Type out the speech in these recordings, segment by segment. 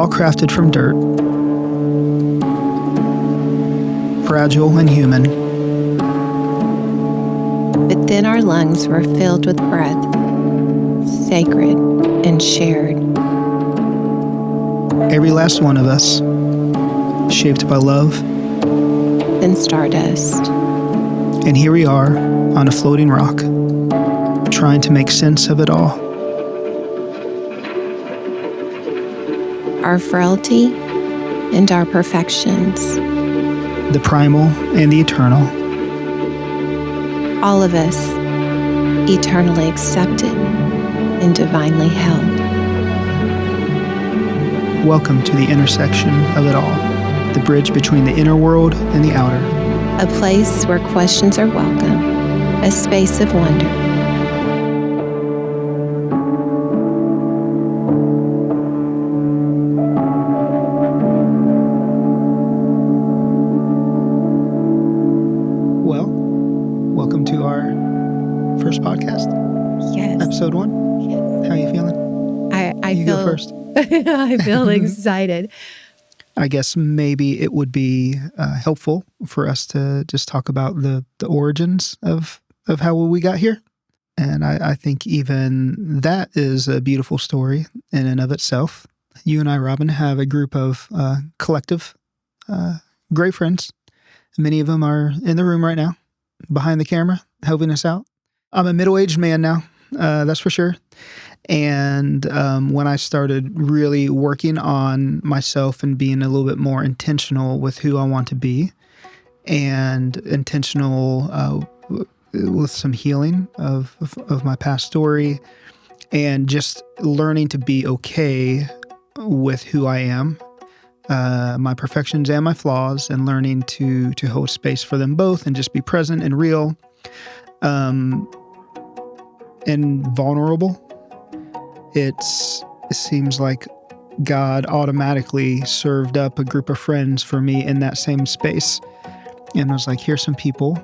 all crafted from dirt, fragile and human. But then our lungs were filled with breath, sacred and shared. Every last one of us, shaped by love. Then stardust. And here we are on a floating rock, trying to make sense of it all. Our frailty and our perfections. The primal and the eternal. All of us eternally accepted and divinely held. Welcome to the intersection of it all, the bridge between the inner world and the outer. A place where questions are welcome, a space of wonder. Well, welcome to our first podcast. Yes. Episode 1. Yes. How are you feeling? I you feel go first. I feel excited. I guess maybe it would be helpful for us to just talk about the origins of how we got here. And I think even that is a beautiful story in and of itself. You and I, Robin, have a group of collective great friends. Many of them are in the room right now, behind the camera, helping us out. I'm a middle-aged man now, that's for sure. And when I started really working on myself and being a little bit more intentional with who I want to be and intentional with some healing of my past story and just learning to be okay with who I am, my perfections and my flaws, and learning to hold space for them both and just be present and real and vulnerable. It seems like God automatically served up a group of friends for me in that same space. And I was like, here's some people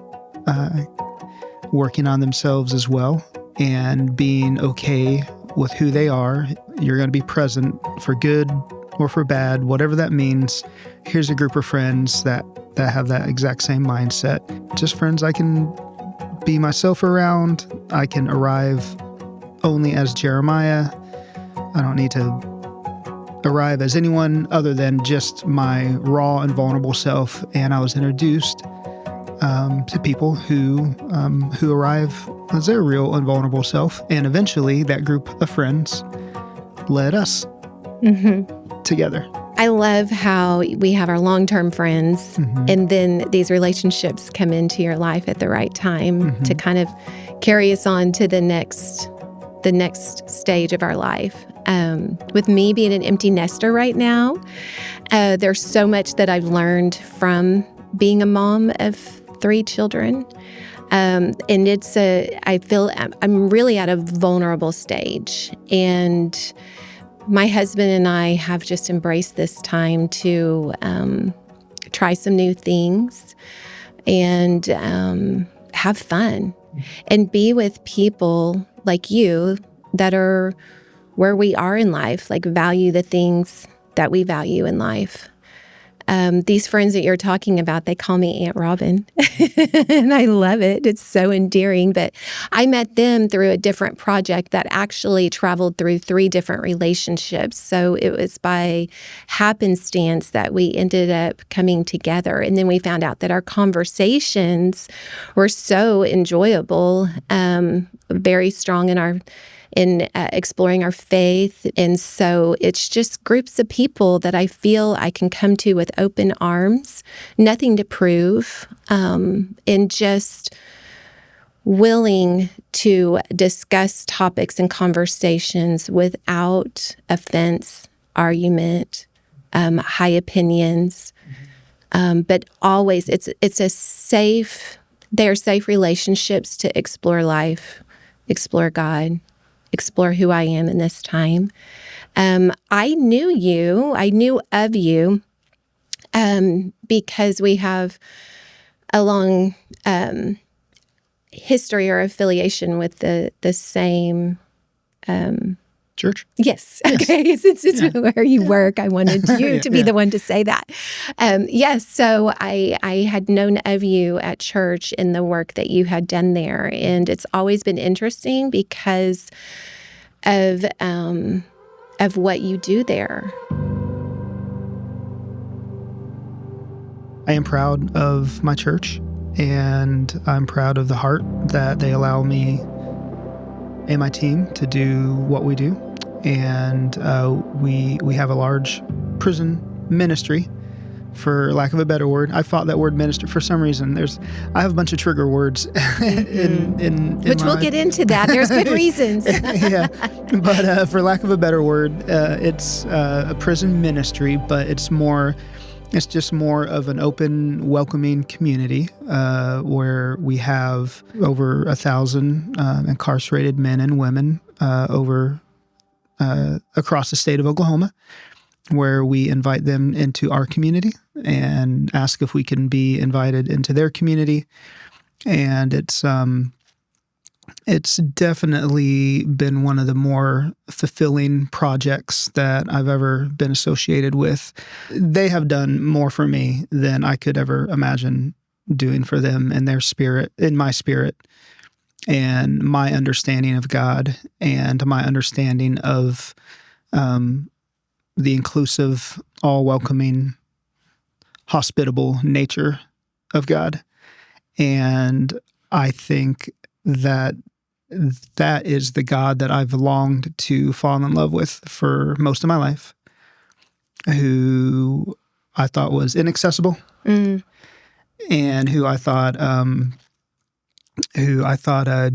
working on themselves as well and being okay with who they are. You're going to be present for good or for bad, whatever that means. Here's a group of friends that have that exact same mindset. Just friends I can be myself around. I can arrive only as Jeremiah. I don't need to arrive as anyone other than just my raw and vulnerable self. And I was introduced to people who arrive as their real and vulnerable self. And eventually that group of friends led us together. I love how we have our long-term friends, and then these relationships come into your life at the right time to kind of carry us on to the next stage of our life. With me being an empty nester right now, there's so much that I've learned from being a mom of 3 children. And I feel I'm really at a vulnerable stage. And my husband and I have just embraced this time to try some new things and have fun and be with people like you that are where we are in life, like value the things that we value in life. These friends that you're talking about, they call me Aunt Robin, and I love it. It's so endearing. But I met them through a different project that actually traveled through 3 different relationships. So it was by happenstance that we ended up coming together. And then we found out that our conversations were so enjoyable, very strong in exploring our faith. And so it's just groups of people that I feel I can come to with open arms, nothing to prove, and just willing to discuss topics and conversations without offense, argument, high opinions. But always they're safe relationships to explore life, explore God, explore who I am in this time. I knew of you because we have a long history or affiliation with the same Church? Yes. Yes. Okay. Since it's where you work, I wanted you to be the one to say that. Yes. So I had known of you at church and the work that you had done there. And it's always been interesting because of what you do there. I am proud of my church, and I'm proud of the heart that they allow me and my team to do what we do. And we have a large prison ministry, for lack of a better word. I fought that word ministry for some reason. I have a bunch of trigger words in which we'll get into that. There's good reasons. Yeah, but for lack of a better word, it's a prison ministry, but it's just more of an open, welcoming community where we have over 1,000 incarcerated men and women across the state of Oklahoma, where we invite them into our community and ask if we can be invited into their community. And it's definitely been one of the more fulfilling projects that I've ever been associated with. They have done more for me than I could ever imagine doing for them in their spirit, in my spirit, and my understanding of God and my understanding of the inclusive, all-welcoming, hospitable nature of God. And I think that is the God that I've longed to fall in love with for most of my life, who I thought was inaccessible, and who I thought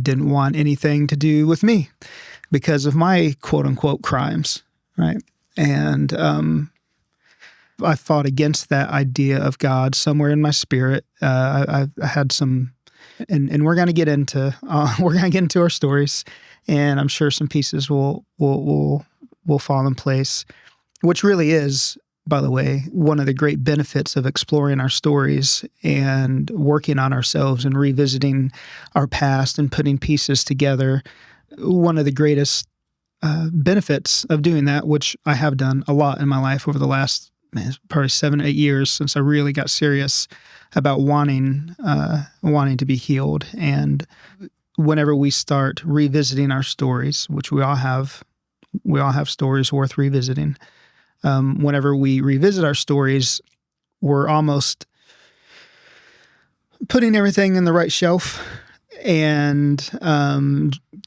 didn't want anything to do with me because of my quote unquote crimes, right? And I fought against that idea of God somewhere in my spirit. I had some. And we're going to get into our stories, and I'm sure some pieces will fall in place, which really is, by the way, one of the great benefits of exploring our stories and working on ourselves and revisiting our past and putting pieces together. One of the greatest benefits of doing that, which I have done a lot in my life over the last probably 7 or 8 years since I really got serious about wanting to be healed. And whenever we start revisiting our stories, which we all have stories worth revisiting. Whenever we revisit our stories, we're almost putting everything in the right shelf and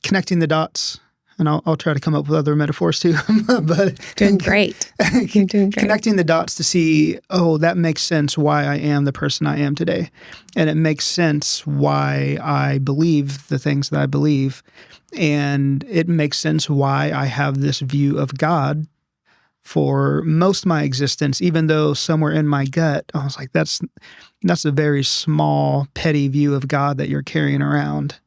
connecting the dots. And I'll try to come up with other metaphors too. But doing great. You're doing great. Connecting the dots to see, that makes sense why I am the person I am today. And it makes sense why I believe the things that I believe. And it makes sense why I have this view of God for most of my existence, even though somewhere in my gut, I was like, that's a very small, petty view of God that you're carrying around.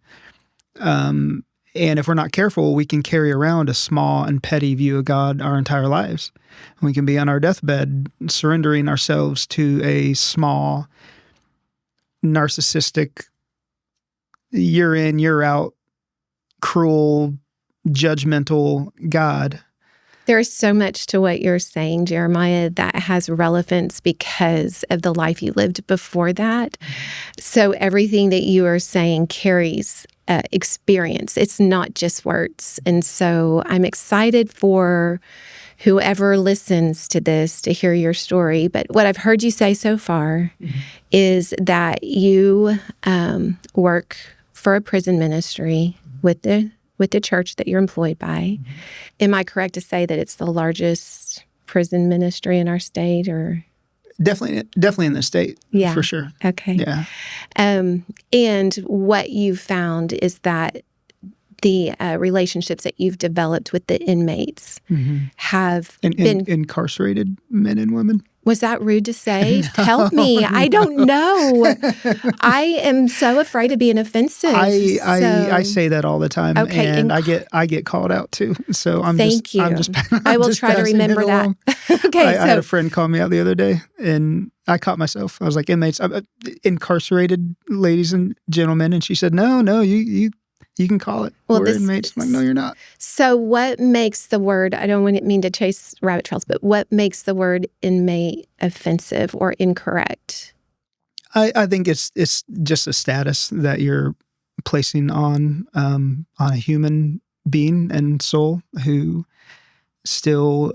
And if we're not careful, we can carry around a small and petty view of God our entire lives. We can be on our deathbed surrendering ourselves to a small, narcissistic, year in, year out, cruel, judgmental God. There's so much to what you're saying, Jeremiah, that has relevance because of the life you lived before that. So everything that you are saying carries experience. It's not just words. And so I'm excited for whoever listens to this to hear your story. But what I've heard you say so far is that you work for a prison ministry with the church that you're employed by. Am I correct to say that it's the largest prison ministry in our state, or? Definitely in the state, yeah, for sure. Okay. Yeah. And what you've found is that the relationships that you've developed with the inmates have been incarcerated men and women. Was that rude to say? Help me. I don't know. I am so afraid of being offensive. I say that all the time, okay, and I get called out too. So Thank you. I will try to remember that. Okay. I had a friend call me out the other day, and I caught myself. I was like, inmates, incarcerated ladies and gentlemen, and she said, no, you You can call it. Well, We're inmates. I'm like, no, you're not. So what makes the word, I don't mean to chase rabbit trails, but what makes the word inmate offensive or incorrect? I think it's just a status that you're placing on a human being and soul who still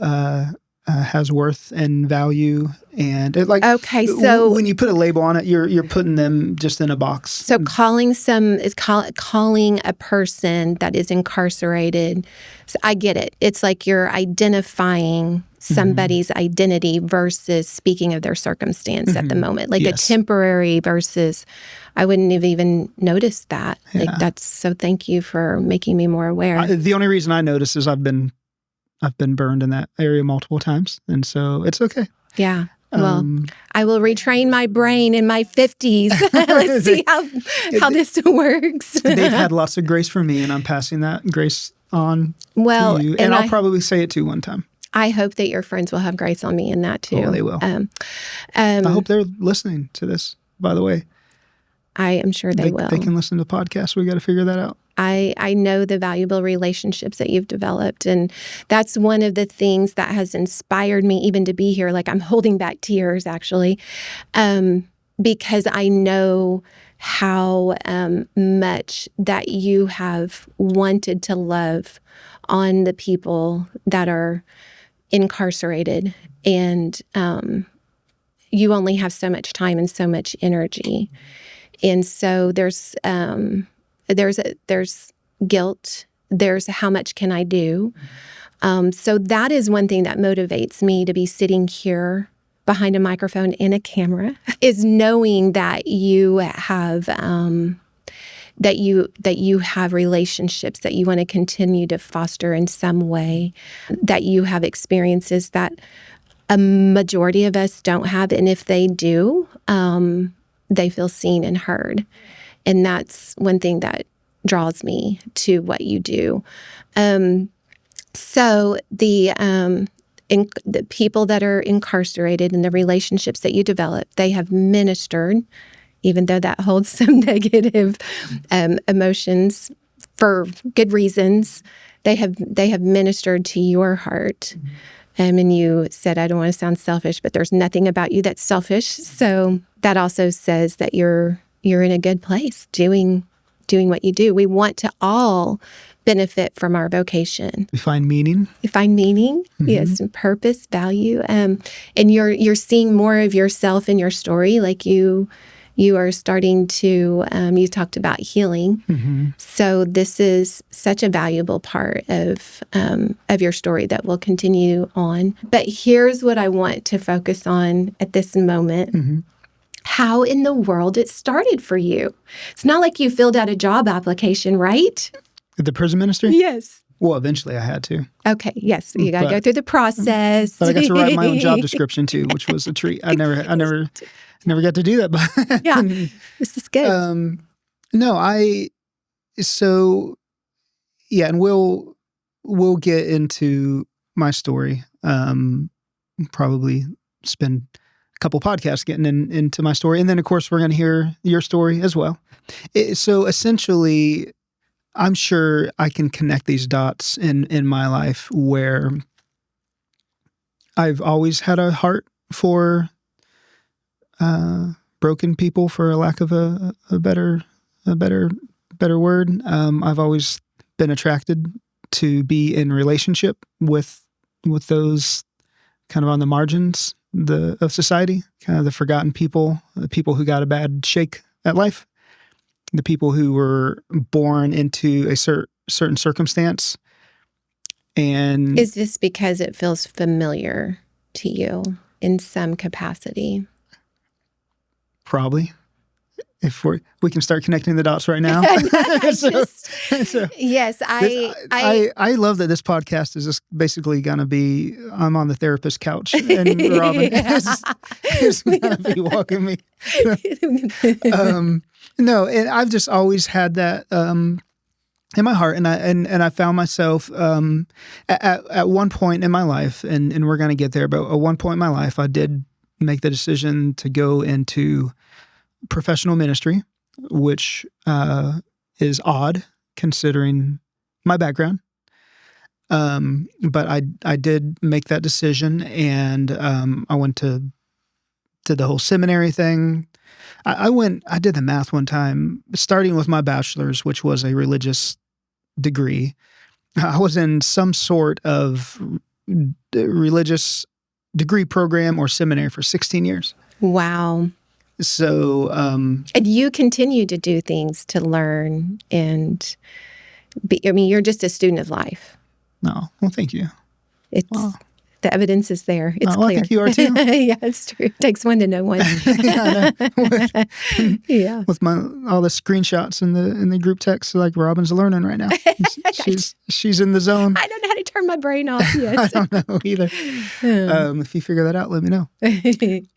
has worth and value, and okay. So when you put a label on it, you're putting them just in a box. So calling a person that is incarcerated. So I get it. It's like you're identifying somebody's identity versus speaking of their circumstance at the moment, like a temporary versus. I wouldn't have even noticed that. Yeah. Like that's so. Thank you for making me more aware. The only reason I notice is I've been burned in that area multiple times, and so it's okay. Yeah. Well, I will retrain my brain in my 50s. Let's see how this works. They've had lots of grace for me, and I'm passing that grace on to you. And I'll probably say it too one time. I hope that your friends will have grace on me in that too. Oh, they will. I hope they're listening to this, by the way. I am sure they will. They can listen to podcasts. We got to figure that out. I know the valuable relationships that you've developed. And that's one of the things that has inspired me even to be here. Like I'm holding back tears, actually, because I know how much that you have wanted to love on the people that are incarcerated. And you only have so much time and so much energy. And so there's guilt. There's how much can I do? So that is one thing that motivates me to be sitting here behind a microphone and a camera, is knowing that you have that you have relationships that you want to continue to foster in some way, that you have experiences that a majority of us don't have, and if they do, they feel seen and heard. And that's one thing that draws me to what you do. So the people that are incarcerated and the relationships that you develop, they have ministered, even though that holds some negative emotions for good reasons. They have ministered to your heart. And you said, I don't want to sound selfish, but there's nothing about you that's selfish. So that also says that you're in a good place doing what you do. We want to all benefit from our vocation. We find meaning. Yes, and purpose, value. And you're seeing more of yourself in your story. Like you are starting to, you talked about healing. So this is such a valuable part of your story that will continue on. But here's what I want to focus on at this moment. How in the world it started for you. It's not like you filled out a job application, right? At the prison ministry? Yes. Well, eventually I had to. Okay, yes. You got to go through the process. But I got to write my own job description too, which was a treat. I never got to do that. But yeah, this is good. And we'll get into my story. Probably spend couple podcasts getting into my story. And then, of course, we're going to hear your story as well. So essentially, I'm sure I can connect these dots in my life where I've always had a heart for broken people, for a lack of a better word. I've always been attracted to be in relationship with those kind of on the margins of society, kind of the forgotten people, the people who got a bad shake at life, the people who were born into a certain circumstance. And is this because it feels familiar to you in some capacity? Probably. If we can start connecting the dots right now. Yes, I love that this podcast is just basically going to be, I'm on the therapist couch and Robin is going to be walking me. No, and I've just always had that in my heart, and I found myself at one point in my life, and we're going to get there, but at one point in my life, I did make the decision to go into professional ministry, which is odd considering my background. But I did make that decision, and I went to the whole seminary thing. I did the math one time, starting with my bachelor's, which was a religious degree. I was in some sort of religious degree program or seminary for 16 years. Wow. So, and you continue to do things to learn and you're just a student of life. No, well, thank you. The evidence is there. It's clear. I think you are too. Yeah, it's true. It takes one to know one. Yeah, Yeah. With all the screenshots in the group text, like Robin's learning right now. She's in the zone. I don't know how to turn my brain off yet. I don't know either. If you figure that out, let me know. And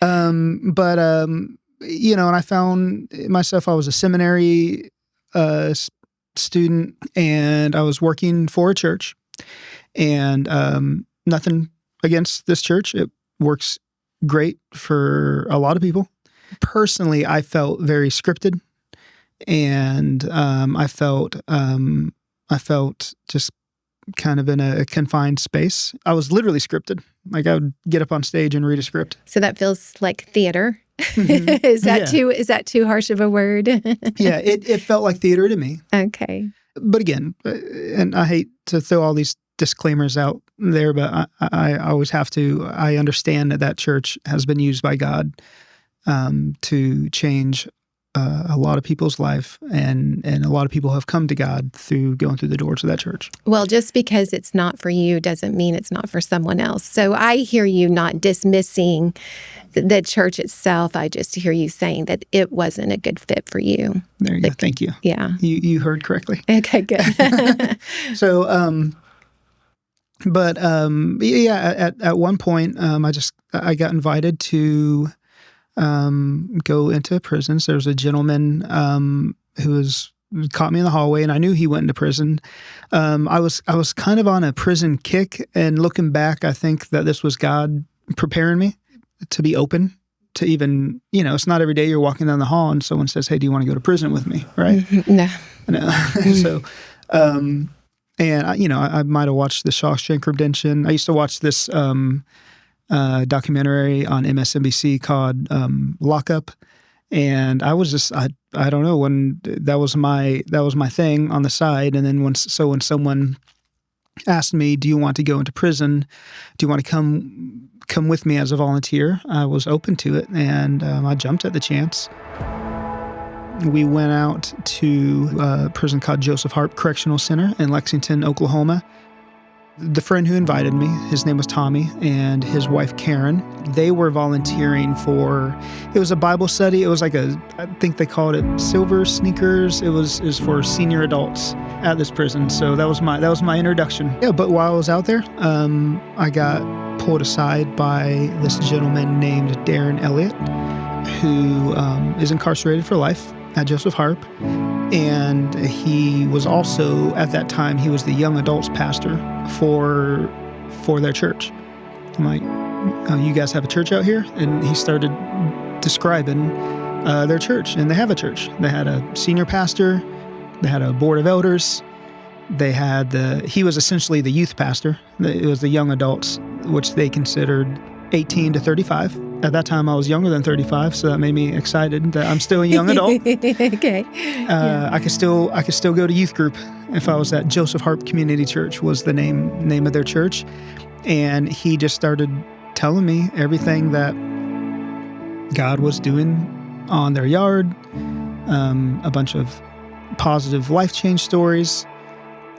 I found myself, I was a seminary student, and I was working for a church, and nothing against this church. It works great for a lot of people. Personally, I felt very scripted, and I felt just kind of in a confined space. I was literally scripted. Like, I would get up on stage and read a script. So that feels like theater. Mm-hmm. Is that too harsh of a word? Yeah, it felt like theater to me. Okay. But again, and I hate to throw all these disclaimers out there, but I always have to. I understand that church has been used by God to change a lot of people's life, and a lot of people have come to God through going through the doors of that church. Well, just because it's not for you doesn't mean it's not for someone else. So I hear you not dismissing the church itself. I just hear you saying that it wasn't a good fit for you. There you go. Thank you. Yeah. You heard correctly. Okay, good. So, at one point, I got invited to go into prisons. There was a gentleman who caught me in the hallway, and I knew he went into prison. I was kind of on a prison kick, and looking back, I think that this was God preparing me to be open to even, it's not every day you're walking down the hall and someone says, "Hey, do you want to go to prison with me?" Right? No. So, and I might have watched The Shawshank Redemption. I used to watch this documentary on MSNBC called Lockup, and I was just I don't know, when that was my thing on the side. And then when someone asked me, "Do you want to go into prison? Do you want to come with me as a volunteer?" I was open to it, and I jumped at the chance. We went out to a prison called Joseph Harp Correctional Center in Lexington, Oklahoma. The friend who invited me, his name was Tommy, and his wife Karen. They were volunteering it was a Bible study. It was like I think they called it Silver Sneakers. It was for senior adults at this prison. So that was my introduction. Yeah, but while I was out there, I got pulled aside by this gentleman named Darren Elliott, who is incarcerated for life at Joseph Harp. And he was also, at that time, he was the young adults pastor for their church. I'm like, "Oh, you guys have a church out here?" And he started describing their church. And they have a church. They had a senior pastor. They had a board of elders. He was essentially the youth pastor. It was the young adults, which they considered 18 to 35. At that time, I was younger than 35, so that made me excited that I'm still a young adult. Okay. I could still go to youth group if I was at Joseph Harp Community Church, was the name of their church. And he just started telling me everything that God was doing on their yard, a bunch of positive life change stories.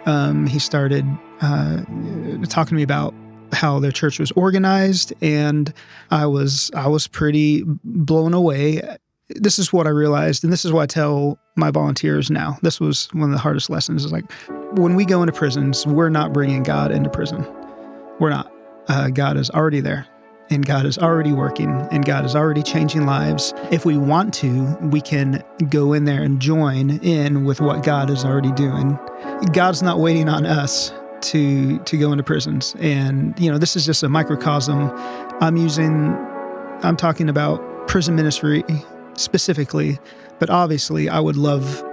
He started talking to me about how their church was organized, and I was pretty blown away. This is what I realized, and this is what I tell my volunteers now. This was one of the hardest lessons. Is like, when we go into prisons, we're not bringing God into prison. We're not. God is already there, and God is already working, and God is already changing lives. If we want to, we can go in there and join in with what God is already doing. God's not waiting on us to go into prisons. And, this is just a microcosm. I'm talking about prison ministry specifically, but obviously I would love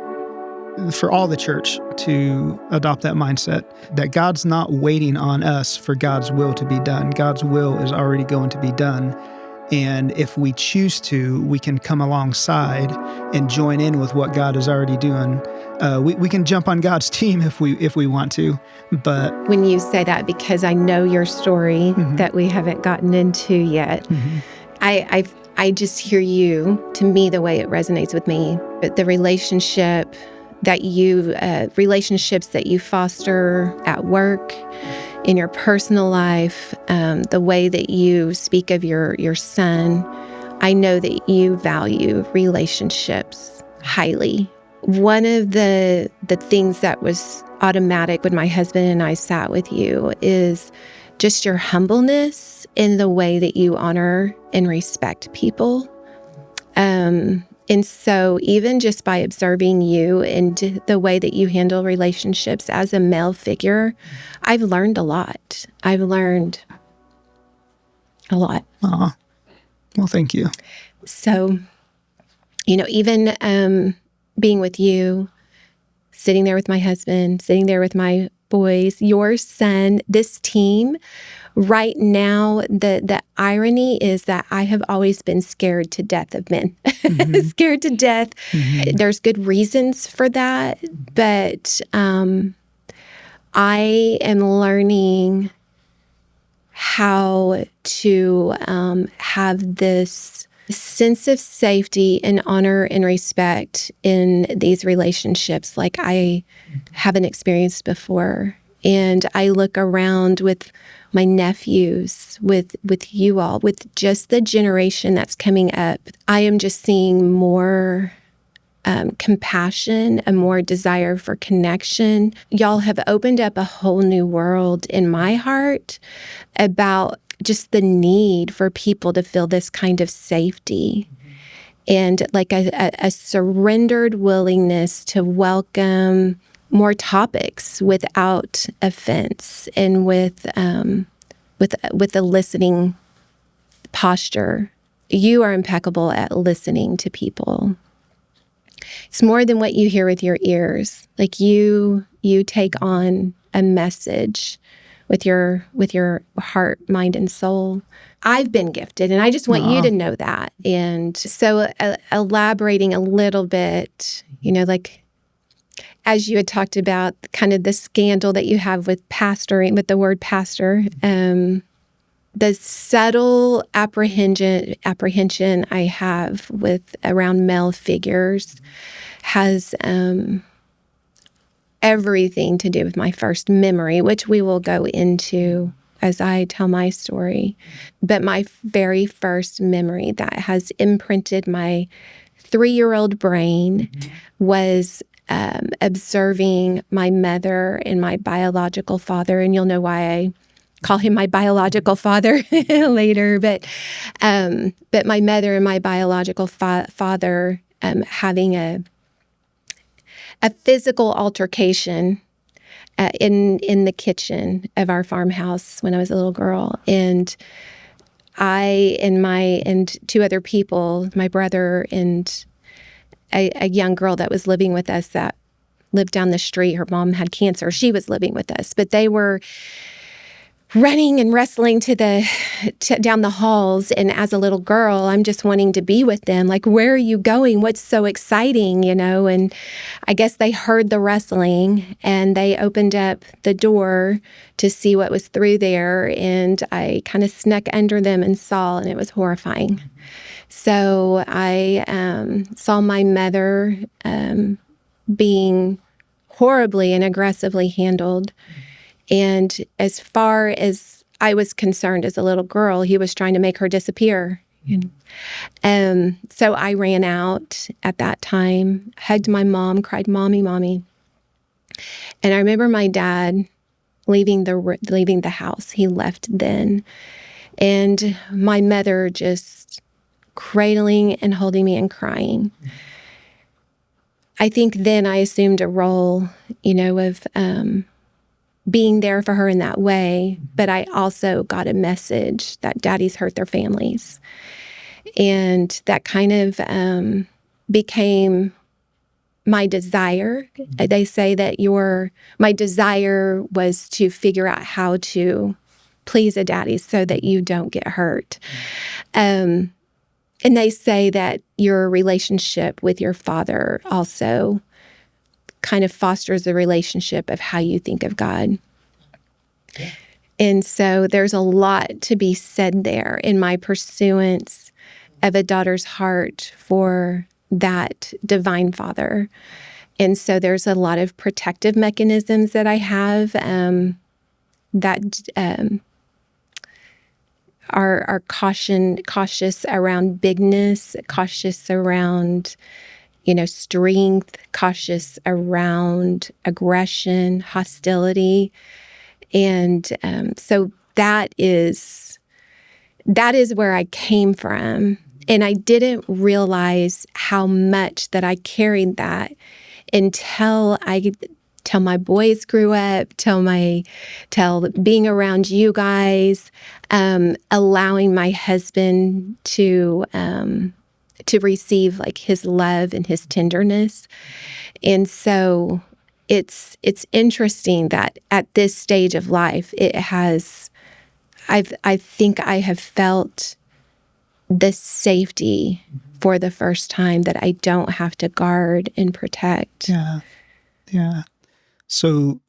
for all the church to adopt that mindset that God's not waiting on us for God's will to be done. God's will is already going to be done. And if we choose to, we can come alongside and join in with what God is already doing. We can jump on God's team if we want to. But when you say that, because I know your story that we haven't gotten into yet, I just hear you. To me, the way it resonates with me, the relationships that you foster at work, in your personal life, the way that you speak of your son, I know that you value relationships highly. One of the things that was automatic when my husband and I sat with you is just your humbleness in the way that you honor and respect people. And so even just by observing you and the way that you handle relationships as a male figure, I've learned a lot. I've learned a lot. Well, thank you. So, even being with you, sitting there with my husband, sitting there with my boys, your son, this team, right now, the irony is that I have always been scared to death of men. Scared to death. There's good reasons for that, but I am learning how to have this sense of safety and honor and respect in these relationships like I haven't experienced before. And I look around with my nephews, with you all, with just the generation that's coming up. I am just seeing more compassion, a more desire for connection. Y'all have opened up a whole new world in my heart about just the need for people to feel this kind of safety and like a surrendered willingness to welcome more topics without offense and with a listening posture. You are impeccable at listening to people. It's more than what you hear with your ears. Like you take on a message with your heart, mind, and soul. I've been gifted, and I just want you to know that. And so elaborating a little bit, like as you had talked about kind of the scandal that you have with pastoring, with the word pastor, the subtle apprehension I have with around male figures has everything to do with my first memory, which we will go into as I tell my story. But my very first memory that has imprinted my 3-year-old brain was observing my mother and my biological father, and you'll know why I call him my biological father later. But my mother and my biological father having a physical altercation in the kitchen of our farmhouse when I was a little girl, and I and 2 other people, my brother and a young girl that was living with us that lived down the street. Her mom had cancer. She was living with us, but they were running and wrestling down the halls. And as a little girl, I'm just wanting to be with them. Like, where are you going? What's so exciting, And I guess they heard the wrestling and they opened up the door to see what was through there. And I kind of snuck under them and saw, and it was horrifying. So I saw my mother being horribly and aggressively handled. And as far as I was concerned as a little girl, he was trying to make her disappear. So I ran out at that time, hugged my mom, cried, "Mommy, Mommy." And I remember my dad leaving the house. He left then. And my mother just cradling and holding me and crying. I think then I assumed a role, of being there for her in that way, but I also got a message that daddies hurt their families. And that kind of became my desire. They say that my desire was to figure out how to please a daddy so that you don't get hurt. And they say that your relationship with your father also kind of fosters the relationship of how you think of God. Yeah. And so there's a lot to be said there in my pursuance of a daughter's heart for that divine father. And so there's a lot of protective mechanisms that I have that are cautious around bigness, cautious around, strength, cautious around aggression, hostility. And so that is where I came from. And I didn't realize how much that I carried that until my boys grew up, till being around you guys, allowing my husband to receive like his love and his tenderness. And so it's interesting that at this stage of life, I think I have felt the safety for the first time that I don't have to guard and protect. Yeah. Yeah. So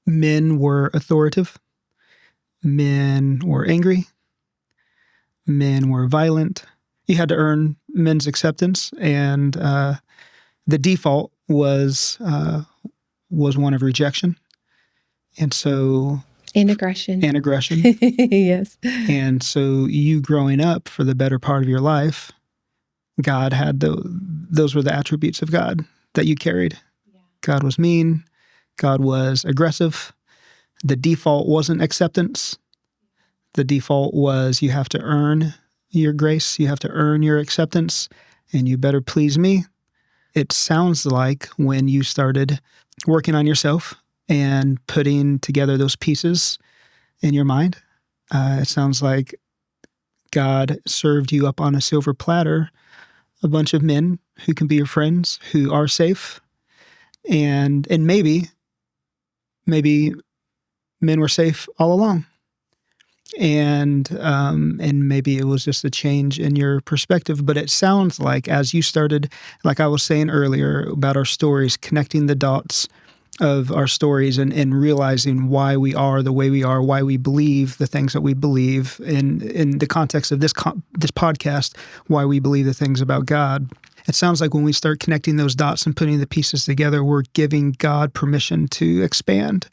men were authoritative. Men were angry. Men were violent. You had to earn men's acceptance, and the default was one of rejection, and so aggression. Yes. And so you growing up for the better part of your life, God had those were the attributes of God that you carried. Yeah. God was mean. God was aggressive. The default wasn't acceptance. The default was you have to earn your grace. You have to earn your acceptance, and you better please me. It sounds like when you started working on yourself and putting together those pieces in your mind, it sounds like God served you up on a silver platter a bunch of men who can be your friends, who are safe, and maybe men were safe all along. And maybe it was just a change in your perspective. But it sounds like as you started, like I was saying earlier about our stories, connecting the dots of our stories and realizing why we are the way we are, why we believe the things that we believe in the context of this podcast, why we believe the things about God. It sounds like when we start connecting those dots and putting the pieces together, we're giving God permission to expand,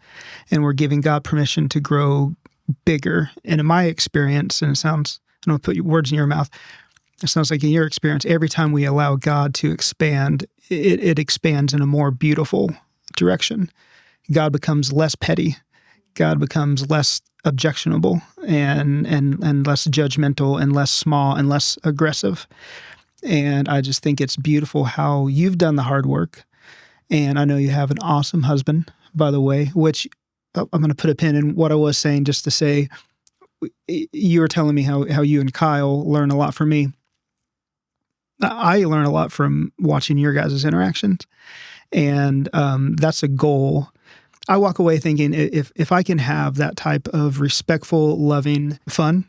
and we're giving God permission to grow bigger. And in my experience, and it sounds, I don't want to put words in your mouth, it sounds like in your experience, every time we allow God to expand, it expands in a more beautiful direction. God becomes less petty. God becomes less objectionable and less judgmental and less small and less aggressive. And I just think it's beautiful how you've done the hard work. And I know you have an awesome husband, by the way, which I'm going to put a pin in what I was saying just to say, you were telling me how you and Kyle learn a lot from me. I learn a lot from watching your guys' interactions. And that's a goal. I walk away thinking if I can have that type of respectful, loving, fun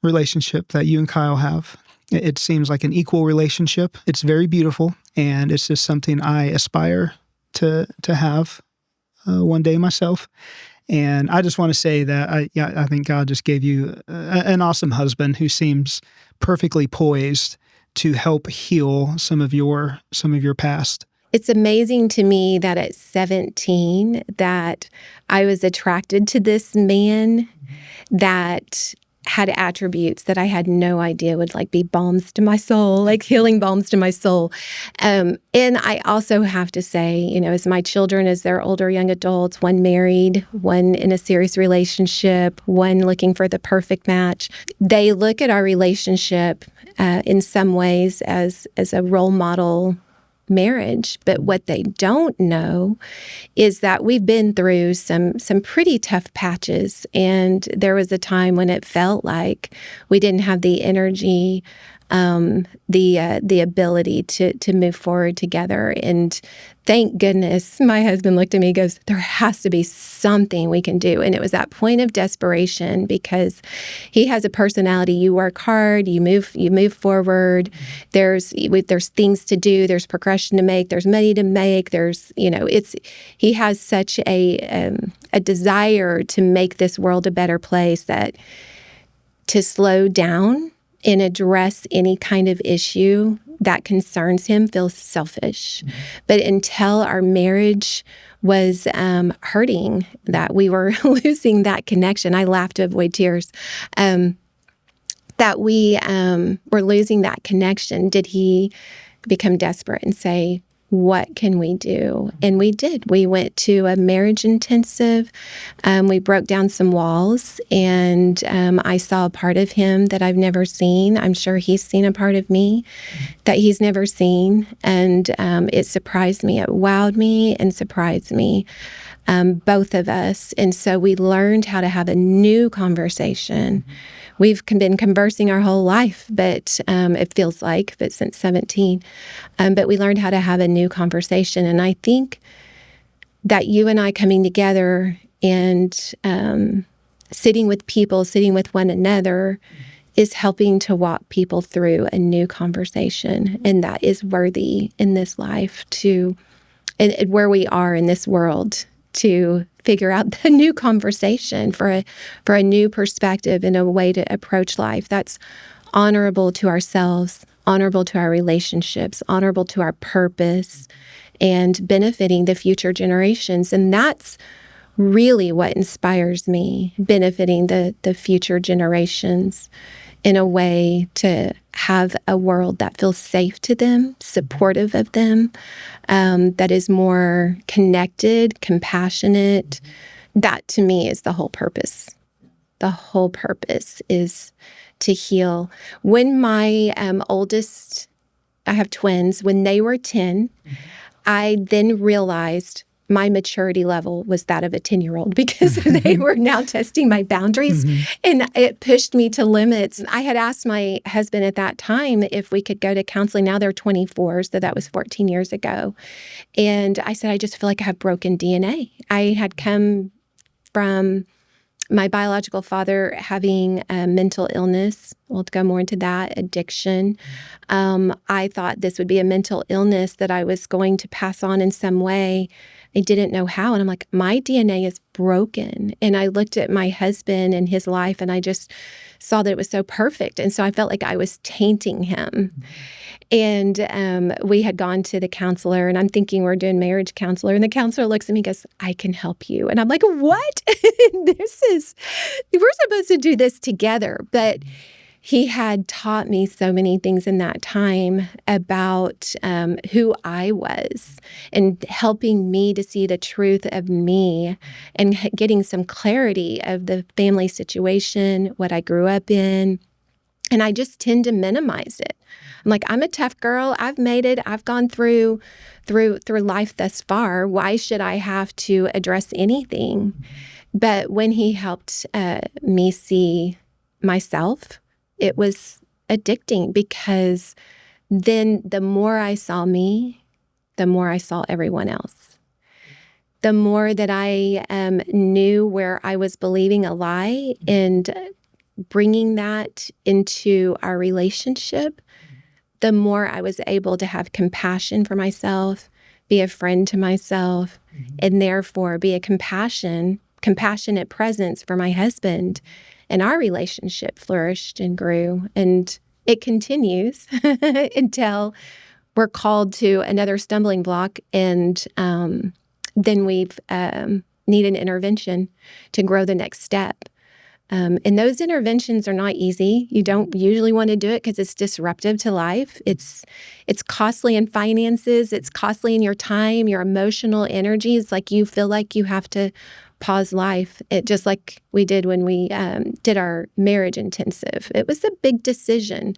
relationship that you and Kyle have, it seems like an equal relationship. It's very beautiful, and it's just something I aspire to have one day myself. And I just want to say that I think God just gave you an awesome husband who seems perfectly poised to help heal some of your past. It's amazing to me that at 17 that I was attracted to this man that had attributes that I had no idea would like be balms to my soul, like healing balms to my soul. And I also have to say, as my children, as they're older young adults, one married, one in a serious relationship, one looking for the perfect match, they look at our relationship in some ways as a role model marriage. But what they don't know is that we've been through some pretty tough patches. And there was a time when it felt like we didn't have the energy, the ability to move forward together. And thank goodness my husband looked at me and goes, there has to be something we can do. And it was that point of desperation, because he has a personality. You work hard, you move forward. There's things to do, there's progression to make, there's money to make, he has such a desire to make this world a better place, that to slow down and address any kind of issue that concerns him feels selfish. Mm-hmm. But until our marriage was hurting, that we were losing that connection, I laugh to avoid tears, that we were losing that connection, did he become desperate and say, what can we do? And we did. We went to a marriage intensive. We broke down some walls, and I saw a part of him that I've never seen. I'm sure he's seen a part of me that he's never seen. And it surprised me. It wowed me and surprised me, both of us. And so we learned how to have a new conversation. We've been conversing our whole life, but it feels like, but since 17. But we learned how to have a new conversation. And I think that you and I coming together and sitting with people, sitting with one another, is helping to walk people through a new conversation. And that is worthy in this life and where we are in this world, to figure out the new conversation for a new perspective and a way to approach life that's honorable to ourselves, honorable to our relationships, honorable to our purpose, and benefiting the future generations. And that's really what inspires me, benefiting the future generations in a way to have a world that feels safe to them, supportive of them, that is more connected, compassionate. That, to me, is the whole purpose. The whole purpose is to heal. When my oldest, I have twins, when they were 10, I then realized my maturity level was that of a 10-year-old, because they were now testing my boundaries, and it pushed me to limits. I had asked my husband at that time if we could go to counseling. Now they're 24, so that was 14 years ago. And I said, I just feel like I have broken DNA. I had come from my biological father having a mental illness. We'll go more into that, addiction. I thought this would be a mental illness that I was going to pass on in some way. I didn't know how. And I'm like, my DNA is broken. And I looked at my husband and his life, and I just saw that it was so perfect. And so I felt like I was tainting him. And we had gone to the counselor, and I'm thinking we're doing marriage counselor. And the counselor looks at me and goes, I can help you. And I'm like, what? We're supposed to do this together. But he had taught me so many things in that time about who I was, and helping me to see the truth of me, and getting some clarity of the family situation, what I grew up in. And I just tend to minimize it. I'm like, I'm a tough girl. I've made it. I've gone through life thus far. Why should I have to address anything? But when he helped me see myself, it was addicting, because then the more I saw me, the more I saw everyone else. The more that I knew where I was believing a lie and bringing that into our relationship, the more I was able to have compassion for myself, be a friend to myself, and therefore be a compassionate presence for my husband. And our relationship flourished and grew, and it continues until we're called to another stumbling block, and then we've need an intervention to grow the next step. And those interventions are not easy. You don't usually want to do it because it's disruptive to life. It's costly in finances. It's costly in your time, your emotional energy. It's like you feel like you have to pause life. It just like we did when we did our marriage intensive. It was a big decision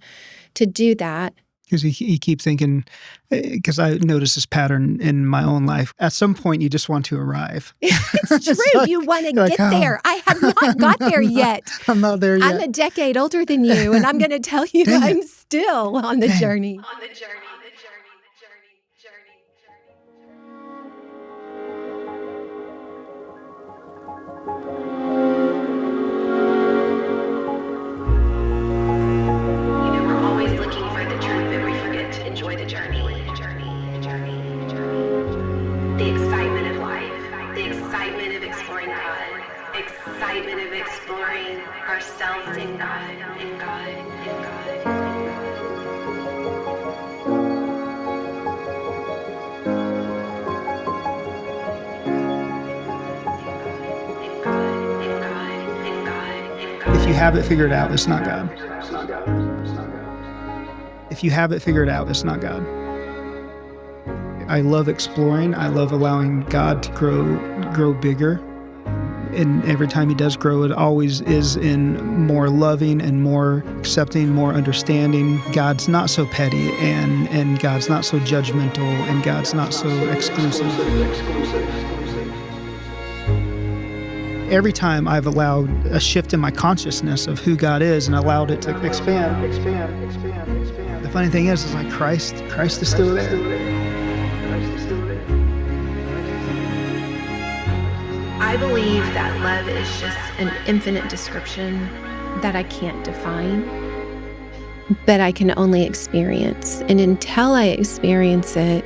to do that. Because you keep thinking, because I notice this pattern in my own life. At some point, you just want to arrive. It's true. You want to get there. I have not got there yet. I'm not there yet. I'm a decade older than you, and I'm going to tell you I'm still on the journey. Ourselves in God, in God, in God. If you have it figured out, it's not God. If you have it figured out, it's not God. I love exploring. I love allowing God to grow bigger. And every time he does grow, it always is in more loving and more accepting, more understanding. God's not so petty, and God's not so judgmental, and God's not so exclusive. Every time I've allowed a shift in my consciousness of who God is and allowed it to expand. The funny thing is like Christ is still there. I believe that love is just an infinite description that I can't define, but I can only experience. And until I experience it,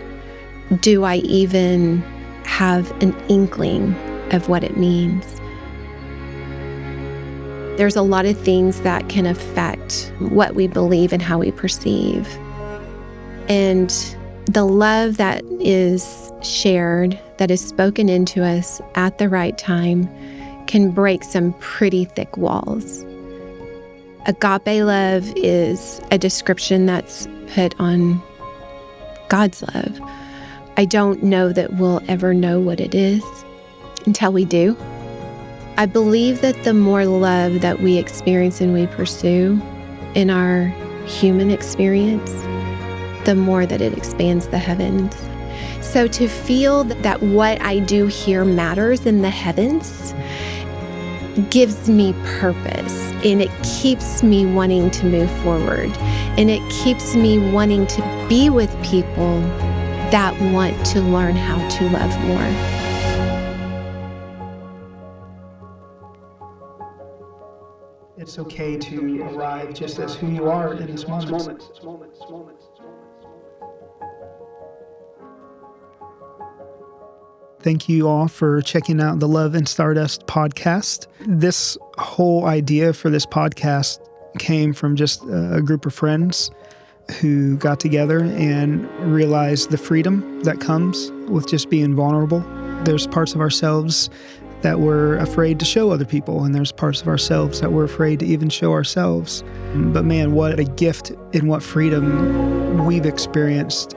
do I even have an inkling of what it means? There's a lot of things that can affect what we believe and how we perceive. And the love that is shared, that is spoken into us at the right time, can break some pretty thick walls. Agape love is a description that's put on God's love. I don't know that we'll ever know what it is until we do. I believe that the more love that we experience and we pursue in our human experience, the more that it expands the heavens. So to feel that what I do here matters in the heavens gives me purpose, and it keeps me wanting to move forward, and it keeps me wanting to be with people that want to learn how to love more. It's okay to arrive just as who you are in this moment. Thank you all for checking out the Love and Stardust podcast. This whole idea for this podcast came from just a group of friends who got together and realized the freedom that comes with just being vulnerable. There's parts of ourselves that we're afraid to show other people, and there's parts of ourselves that we're afraid to even show ourselves. But man, what a gift and what freedom we've experienced.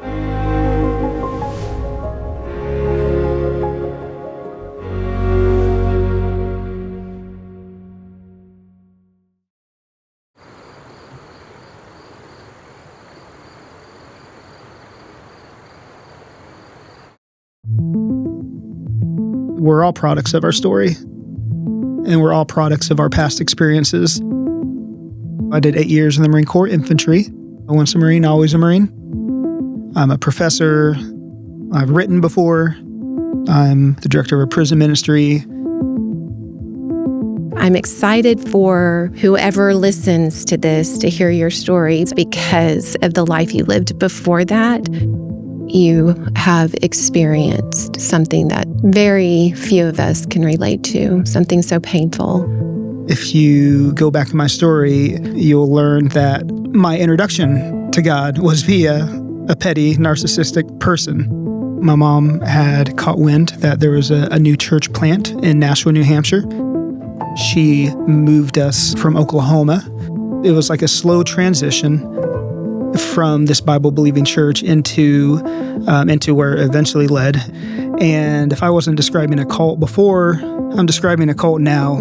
We're all products of our story, and we're all products of our past experiences. I did 8 years in the Marine Corps infantry. Once a Marine, always a Marine. I'm a professor. I've written before. I'm the director of a prison ministry. I'm excited for whoever listens to this to hear your stories because of the life you lived before that. You have experienced something that very few of us can relate to, something so painful. If you go back to my story, you'll learn that my introduction to God was via a petty, narcissistic person. My mom had caught wind that there was a new church plant in Nashua, New Hampshire. She moved us from Oklahoma. It was like a slow transition from this Bible-believing church into where it eventually led. And if I wasn't describing a cult before, I'm describing a cult now.